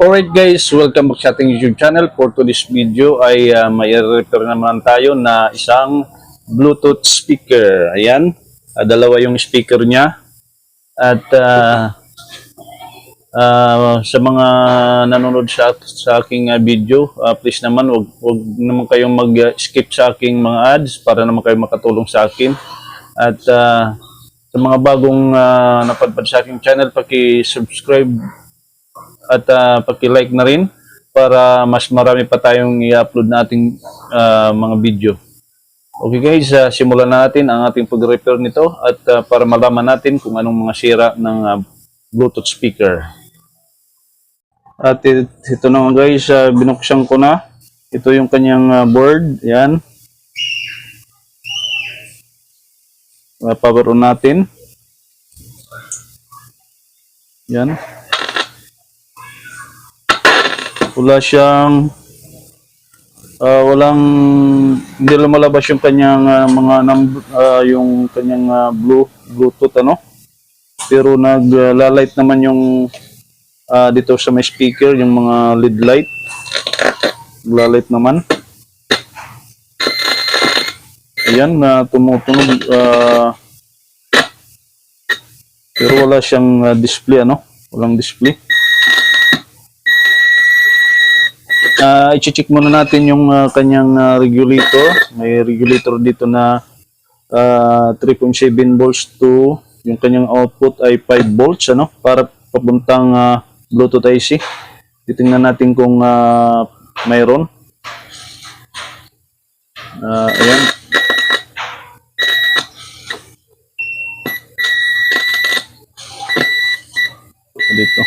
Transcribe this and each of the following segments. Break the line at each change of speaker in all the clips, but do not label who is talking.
Alright guys, welcome back sa ating YouTube channel. For today's video ay may repair naman tayo na isang Bluetooth speaker. Ayan, dalawa yung speaker niya. At sa mga nanonood sa aking video, please naman wag naman kayong mag-skip sa aking mga ads para naman kayo makatulong sa akin. At sa mga bagong napadpad sa aking channel, paki-subscribe at paki-like na rin para mas marami pa tayong i-upload na ating mga video. Okay guys, simulan natin ang ating pag-repair nito at para malaman natin kung anong mga sira ng Bluetooth speaker. At ito na guys, binuksan ko na. Ito yung kanyang board, yan. Power on natin. Yan. Wala siyang hindi lumalabas yung kanyang yung kanyang Bluetooth ano, pero naglalight naman yung dito sa may speaker, yung mga LED light naglalight naman. Ayan, tumutunog pero wala siyang display ano, walang display. I-check muna natin yung kanyang regulator. May regulator dito na 3.7 volts to yung kanyang output ay 5 volts ano, para papuntang Bluetooth IC. Titingnan natin kung mayroon. Ayan. Dito.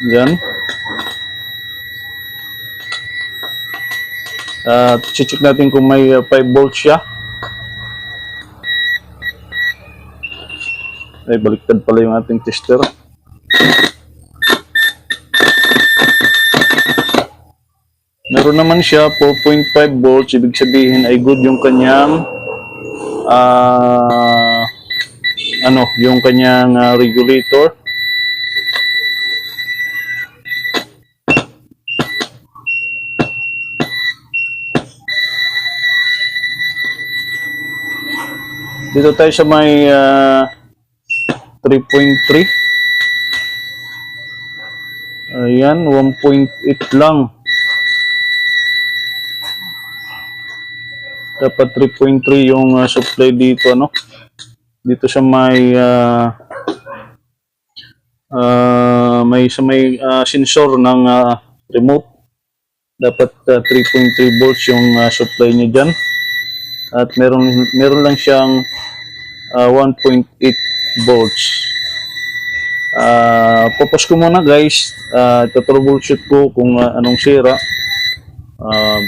Yan. Check natin kung may 5 volts siya. Ay, baliktad pala yung ating tester. Meron naman siya 4.5 volts. Ibig sabihin ay good yung kanyang yung kanyang regulator. Dito tayo sa may 3.3. Ayan, 1.8 lang. Dapat 3.3 yung supply dito, ano? Dito sa may sensor ng remote. Dapat 3.3 volts yung supply niya dyan. At meron lang siyang 1.8 volts. Pupos ko muna guys. Troubleshoot ko kung anong sira.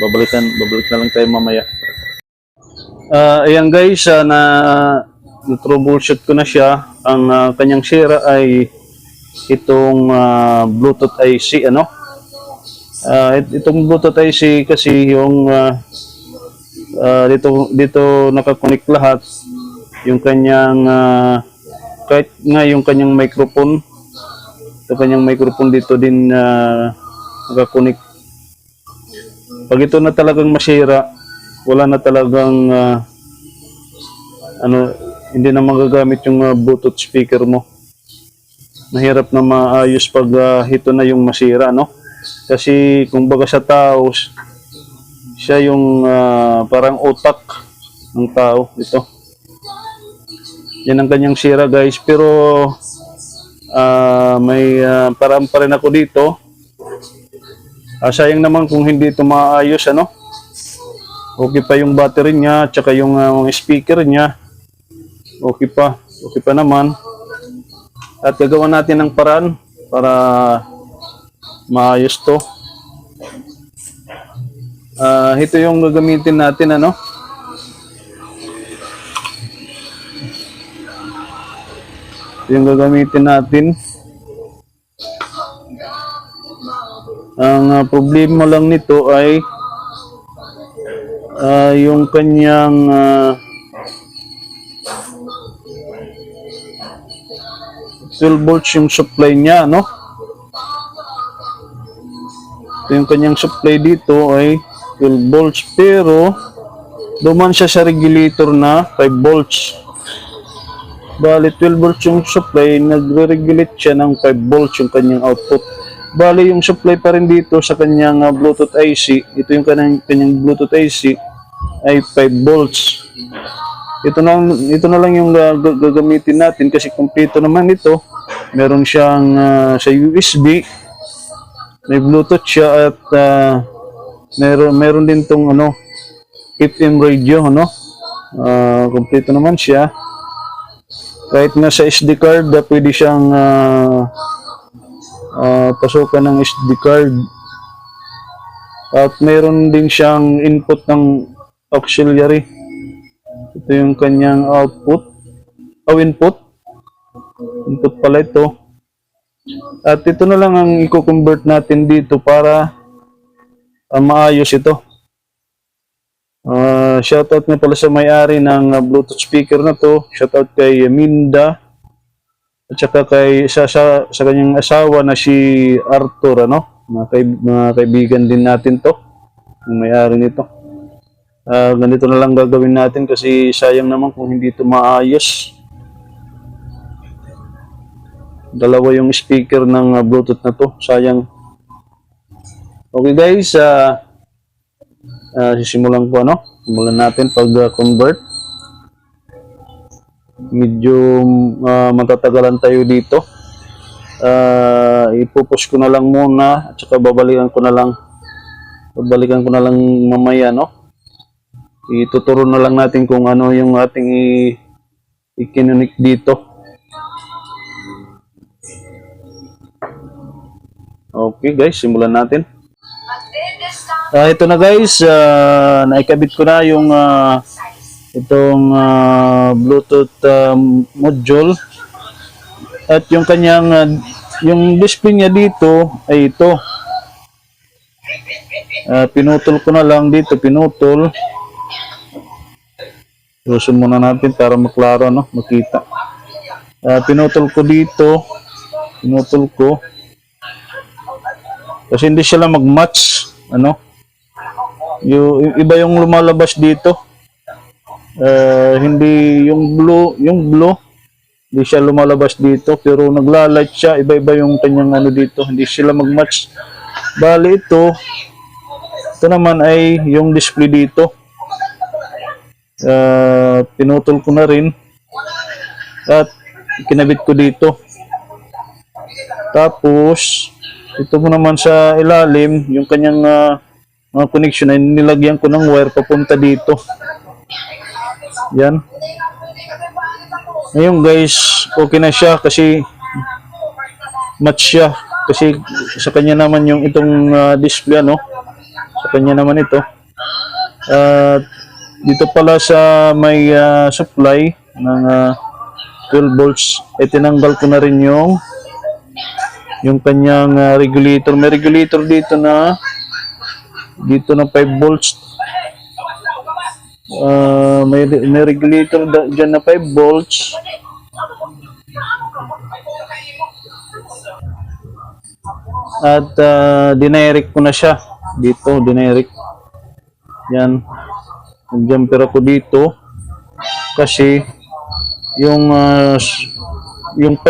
Babalik na lang tayo mamaya. Ayan guys, troubleshoot ko na siya. Ang kanyang sira ay itong Bluetooth IC ano. Itong Bluetooth IC kasi yung dito nakakonek lahat yung kanyang kahit nga yung kanyang microphone, ito kanyang microphone dito din nakakonek. Pag ito na talagang masira, wala na talagang hindi na magagamit yung Bluetooth speaker mo. Mahirap na maayos pag ito na yung masira no, kasi kung baga sa tao, siya yung parang utak ng tao ito. Yan ang kanyang sira guys, pero may parang pa rin ako dito. Sayang naman kung hindi ito maayos ano. Okay pa yung battery niya, tsaka yung speaker niya. Okay pa naman. At gagawa natin ng paraan para maayos to. Ito yung gagamitin natin ano. Yung gagamitin natin. Ang problema lang nito ay yung kanyang 12 volts yung supply niya, no? Ito yung kanyang supply dito ay 12 volts, pero duman siya sa regulator na 5 volts. Bali, 12 volts yung supply, nagre-regulate siya ng 5 volts yung kanyang output. Bali, yung supply pa rin dito sa kanyang Bluetooth IC, ito yung kanyang Bluetooth IC, ay 5 volts. Ito na lang yung gagamitin natin kasi kumpleto naman ito. Meron siyang sa USB, may Bluetooth siya at meron din tong FM radio, kumpleto naman siya. Kahit na sa SD card, pwede siyang pasukan ng SD card. At meron din siyang input ng auxiliary. Ito yung kanyang output. Input. Input pala ito. At ito na lang ang i-convert natin dito para maayos ito. Shoutout nga pala sa may-ari ng Bluetooth speaker na to. Shoutout kay Minda. At saka sa kanyang asawa na si Arthur, mga kaibigan din natin to, yung may-ari nito. Ganito na lang gagawin natin kasi sayang naman kung hindi ito maayos. Dalawa yung speaker ng Bluetooth na to, sayang. Okay guys, sisimulan ko, simulan natin pag-convert. Medyo matatagalan tayo dito. Ipupush ko na lang muna at saka babalikan ko na lang mamaya, ituturo na lang natin kung ano yung ating i-connect dito. Okay guys, simulan natin. Ito na guys, naikabit ko na yung itong Bluetooth module at yung kanyang yung display niya dito ay ito. Pinutol ko na lang dito, pinutol. Lusun muna natin para maklaro, makita. Pinutol ko dito, pinutol ko kasi hindi sila mag-match, yung iba yung lumalabas dito. Hindi yung blue hindi siya lumalabas dito, pero nagla-light siya, iba-iba yung kanyang dito, hindi sila mag-match. Bali ito naman ay yung display dito. Pinutol ko na rin at kinabit ko dito. Tapos ito mo naman sa ilalim, yung kanyang mga connection ay nilagyan ko ng wire papunta dito. Yan. Ngayon guys, okay na siya kasi match siya. Kasi sa kanya naman yung itong display, sa kanya naman ito. Dito pala sa may supply ng 12 volts, tinanggal ko na rin yung kanyang regulator. May regulator dito na 5 volts. May regulator dyan na 5 volts. At dinirect ko na siya dito, dinirect. Yan. Nag-jumper ako dito kasi yung 5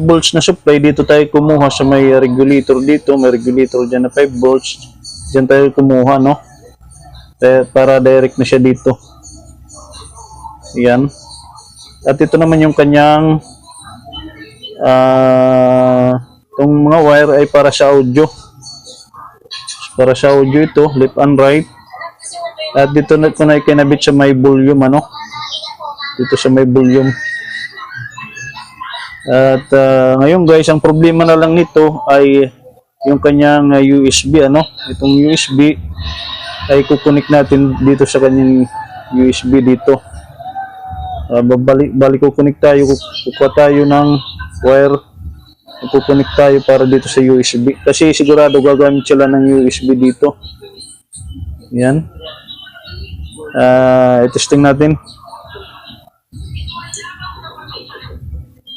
volts na supply dito tayo kumuha sa may regulator dito. May regulator dyan na 5 volts. Dyan tayo kumuha, para direct na siya dito. Yan. At ito naman yung kanyang itong mga wire ay para sa audio. Para sa audio ito, left and right. At dito na ko na ikinabit sa may volume, dito sa may volume. At ngayon guys, ang problema na lang nito ay yung kanyang USB, itong USB ay kukunik natin dito sa kanyang USB dito. Balik kukunik tayo, kukuha tayo ng wire, kukunik tayo para dito sa USB kasi sigurado gagamit sila ng USB dito. Yan. I-testing natin.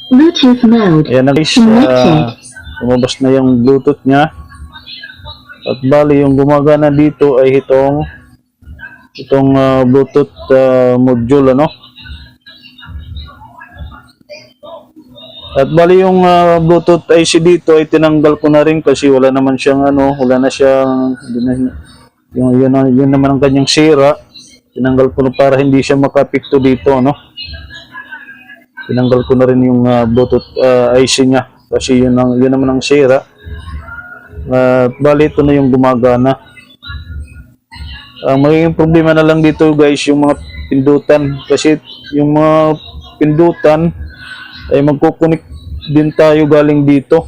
Bluetooth mode.
Ayan na guys,
Connected.
lumabas na yung Bluetooth niya. At bali yung gumagana dito ay itong Bluetooth module, ano. At bali yung Bluetooth IC dito ay tinanggal ko na rin kasi wala naman siyang wala na siyang yun naman ang kanyang sira. Tinanggal ko na para hindi siya makapikto dito, ano. Tinanggal ko na rin yung Bluetooth IC niya kasi yun naman ang sira. Bali ito na yung gumagana. Magiging problema na lang dito guys yung mga pindutan kasi yung mga pindutan ay magkukunik din tayo galing dito.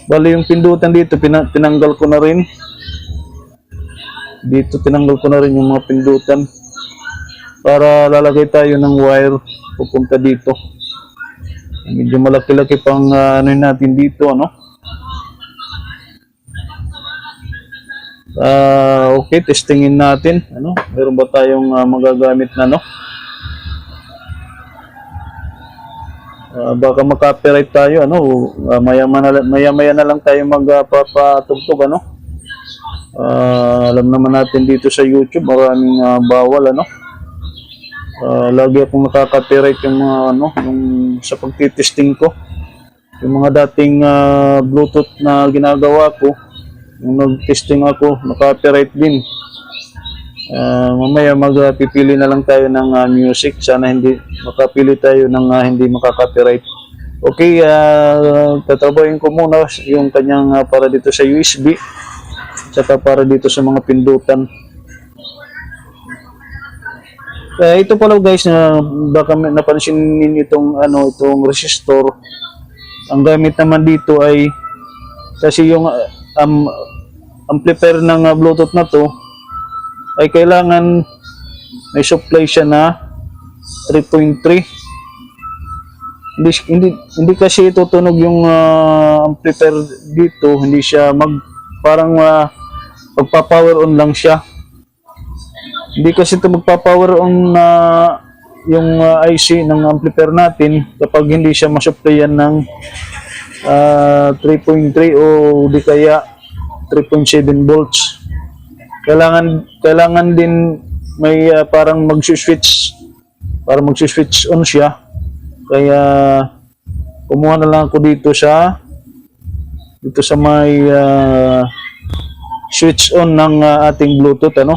Bali yung pindutan dito tinanggal ko na rin. Dito tinanggal ko na rin yung mga pindutan para lalagay tayo ng wire pupunta dito. Medyo malaki-laki pang natin dito, ano. Okay, testingin natin, ano, meron ba tayong magagamit na, no? Baka makapiright tayo, ano, maya-maya na lang tayo magpapatugtog, ano. Alam naman natin dito sa YouTube, maraming bawal, ano. Lagi akong nakaka-copyright yung mga yung sa pagtitesting ko. Yung mga dating Bluetooth na ginagawa ko, yung nag-testing ako, naka-copyright din. Mamaya magpipili na lang tayo ng music. Sana hindi makapili tayo ng hindi makaka-copyright. Okay, tatrabahin ko muna yung kanyang para dito sa USB, saka para dito sa mga pindutan. Ito pala guys, na baka napansin ninyo itong resistor. Ang gamit naman dito ay kasi yung amplifier ng Bluetooth na to ay kailangan may supply siya na 3.3. Hindi kasi tutunog yung amplifier dito, hindi siya parang magpa-power on lang siya. Hindi kasi ito magpa-power on yung IC ng amplifier natin kapag hindi siya masupplyan ng 3.3 o di kaya 3.7 volts. Kailangan din may parang mag-switch on siya. Kaya kumuha na lang ako dito sa may switch on ng ating Bluetooth, ano.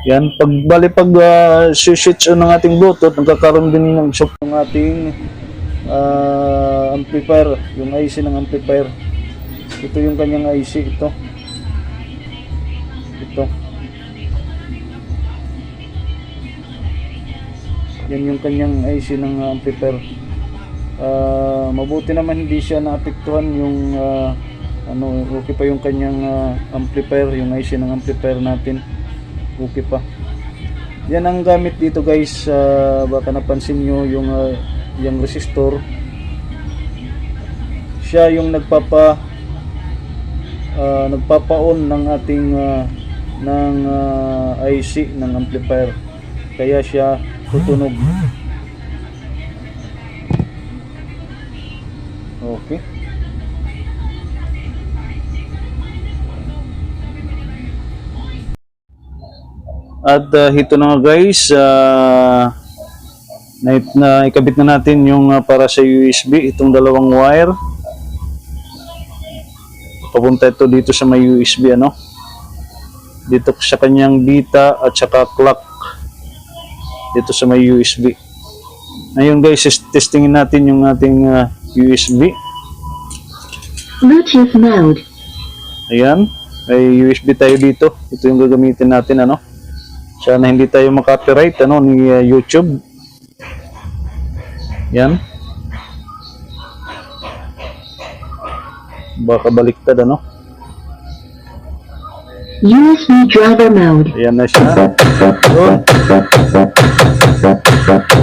Yan, pag switch on ng ating Bluetooth, nagkakaroon din ng shock ng ating amplifier, yung IC ng amplifier. Ito yung kanyang IC, ito. Yan yung kanyang IC ng amplifier. Mabuti naman hindi siya naapektuhan yung okay pa yung kanyang amplifier, yung IC ng amplifier natin. Okay pa. Yan ang gamit dito guys. Baka napansin nyo yung resistor. Siya yung nagpapa-on ng ating IC ng amplifier. Kaya siya tutunog. Okay. At ito na nga guys, na ikabit na natin yung para sa USB, itong dalawang wire. Papunta ito dito sa may USB, ano. Dito sa kanyang data at saka clock. Dito sa may USB. Ngayon guys, testingin natin yung ating USB.
Bluetooth mode.
Ayan, may USB tayo dito. Ito yung gagamitin natin, ano. Sana hindi tayo makapiright, ano, ni YouTube. Yan. Baka baliktad, ano.
USB driver mode.
Ayan na siya. Yun.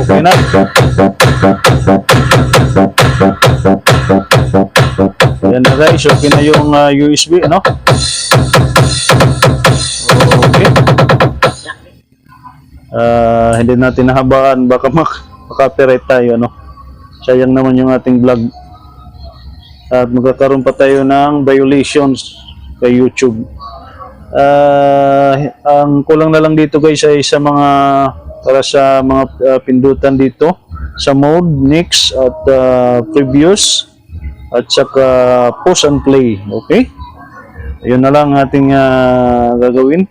Okay na. Ayan na guys, okay na yung USB, ano. Okay. Hindi natin nahabaan, baka copyright tayo, ano. Sayang naman yung ating vlog. At magkakaroon pa tayo ng violations kay YouTube. Ang kulang na lang dito guys ay sa mga para sa mga pindutan dito sa mode, next at previous at saka pause and play. Okay? Ayun na lang ating gagawin.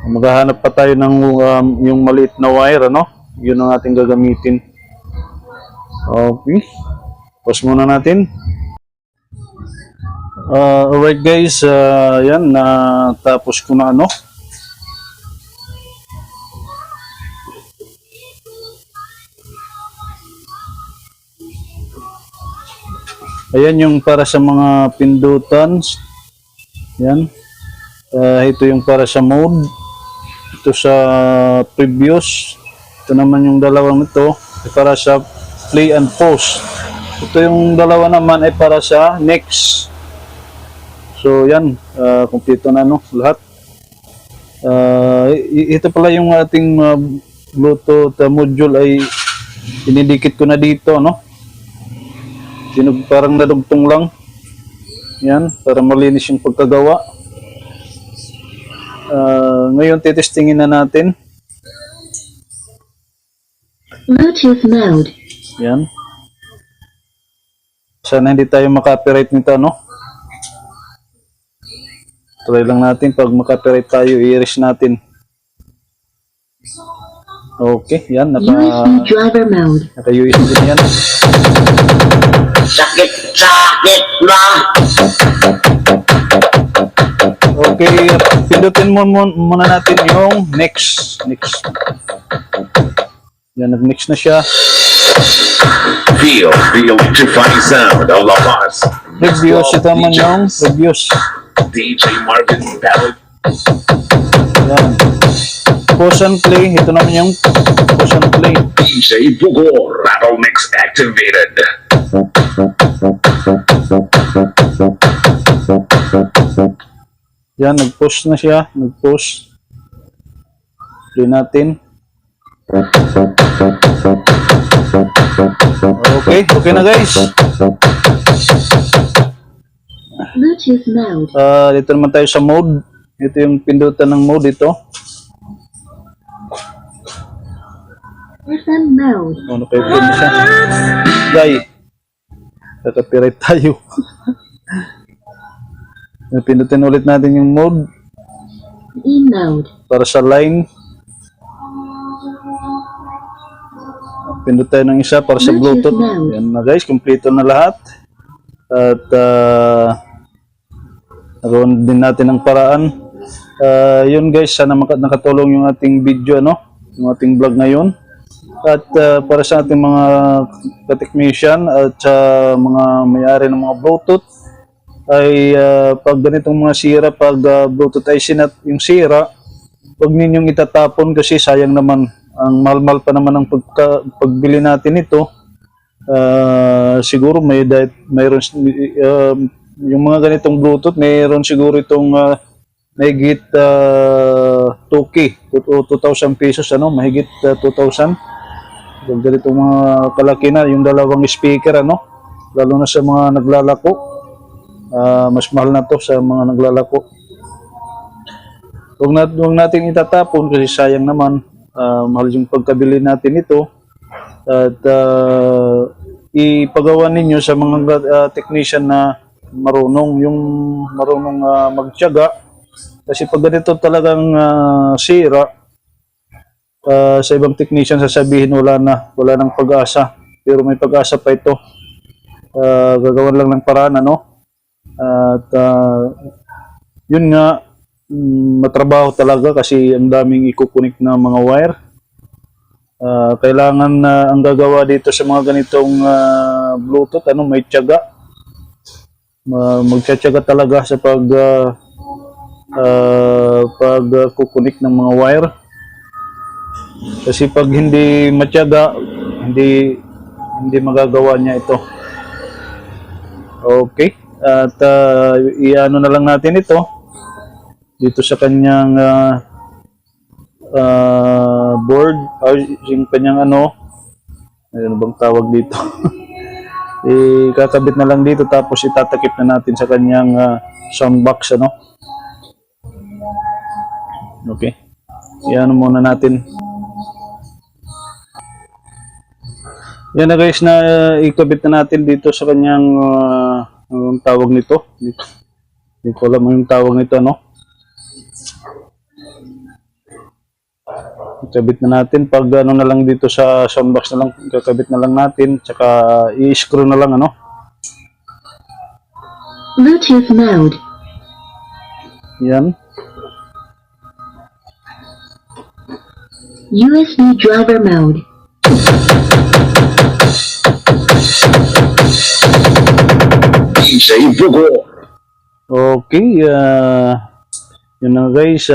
Maghahanap pa tayo ng yung maliit na wire, ano? Yun ang ating gagamitin. Okay. Pause muna natin. Alright guys, yan, natapos ko na ano. Ayan yung para sa mga pindutan. Yan. Ito yung para sa mode. Ito sa previous. Ito naman yung dalawang ito para sa play and pause. Ito yung dalawa naman ay para sa next. So yan, kumpleto na no, lahat. Ito pala yung ating Bluetooth module ay dinidikit ko na dito, no? Parang nadugtong lang. Yan, para malinis yung pagkagawa. Ngayon titestingin na natin.
Bluetooth mode.
Yan. Sana hindi tayo makapiright nito, no? Try lang natin. Pag makapiright tayo, i-erase natin. Okay, yan.
USB driver mode.
Naka-USB din yan.
Sakit na!
Okay, pindutin muna natin yung next. Yan, nag-next na siya.
Feel the electrifying sound of La Paz.
Reviews, ito naman yung reviews.
DJ Marvin Ballad.
Yan. Pause and play, ito naman yung pause and play.
DJ Bugor, Rattle Mix activated.
Yan, nag-pause na siya. Nag-pause. Play natin. Okay na guys.
Bluetooth mode.
Dito naman tayo sa mode. Ito yung pindutan ng mode ito.
FM mode.
Ano kayo pwede siya? Guy. Kaka-copyright tayo. Pindutin ulit natin yung mode.
E mode.
Para sa line. Pindot tayo ng isa para sa Bluetooth. Yan na guys, kompleto na lahat. At nagawan din natin ang paraan. Yun guys, sana nakatulong yung ating video, no? Yung ating vlog ngayon. At para sa ating mga ka-technician at sa mga may-ari ng mga Bluetooth, ay pag ganitong mga sira, pag Bluetooth ay yung sira, huwag ninyong itatapon kasi sayang naman. Ang mahal-mahal pa naman ang pagbili natin ito. Siguro mayroon yung mga ganitong Bluetooth, mayroon siguro itong mahigit 2K o 2,000 pesos, ano, mahigit 2,000. Yung ganitong mga kalaki na, yung dalawang speaker, ano, lalo na sa mga naglalako. Mas mahal na to sa mga naglalako. Huwag natin itatapon kasi sayang naman. Mahal yung pagkabili natin ito. At ipagawa ninyo sa mga technician na marunong magtiyaga. Kasi pag ganito talagang sira, sa ibang technician sasabihin wala nang pag-asa. Pero may pag-asa pa ito. Gagawan lang ng paraan, ano? At yun nga, matrabaho talaga kasi ang daming ikukunik na mga wire. Kailangan ang gagawa dito sa mga ganitong Bluetooth, ano, may tiyaga. Magtitiyaga talaga sa pagkukunik ng mga wire. Kasi pag hindi matyaga, hindi magagawa niya ito. Okay. At iano na lang natin ito dito sa kanyang board, yung kanyang ano bang tawag dito? Kakabit na lang dito tapos itatakip na natin sa kanyang soundbox ano. Okay. Yan muna natin. Yan na guys, na ikabit na natin dito sa kanyang anong tawag nito. Hindi ko alam yung tawag nito ano. Ikabit na natin pag ano na lang dito sa soundbox na lang, kakabit na lang natin tsaka i-screw na lang ano.
Bluetooth mode.
Yan.
USB driver mode.
DJ Bugo.
Okay, yun na guys,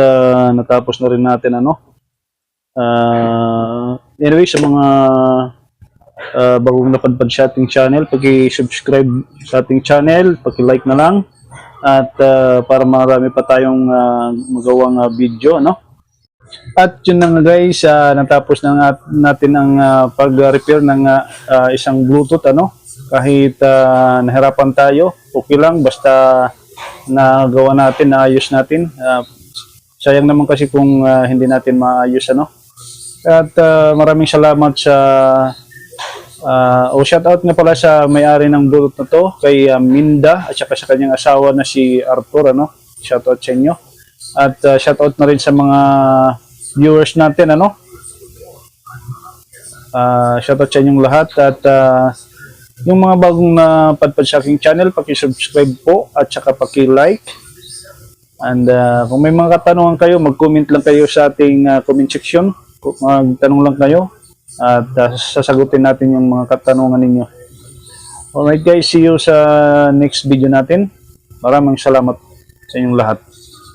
natapos na rin natin ano. Anyway, sa mga bagong napadpad sa ating channel, paki-subscribe sa ating channel, paki-like na lang at para marami pa tayong magawang video ano. At yun na nga guys, natapos na natin ang pag-repair ng isang Bluetooth ano. Kahit nahirapan tayo, okay lang basta nagawa natin, naayos natin. Sayang naman kasi kung hindi natin maayos ano. At maraming salamat sa shout out nga pala sa may-ari ng Bluetooth na to, kay Minda at saka sa kanyang asawa na si Arthur ano. Shout out sa inyo. At shout out na rin sa mga viewers natin ano. Shout out sa inyong lahat at yung mga bagong napadpad sa aking channel, paki-subscribe po at saka paki-like. And kung may mga katanungan kayo, mag-comment lang kayo sa ating comment section. Magtanong lang kayo at sasagutin natin yung mga katanungan ninyo. Alright guys, see you sa next video natin. Maraming salamat sa inyong lahat.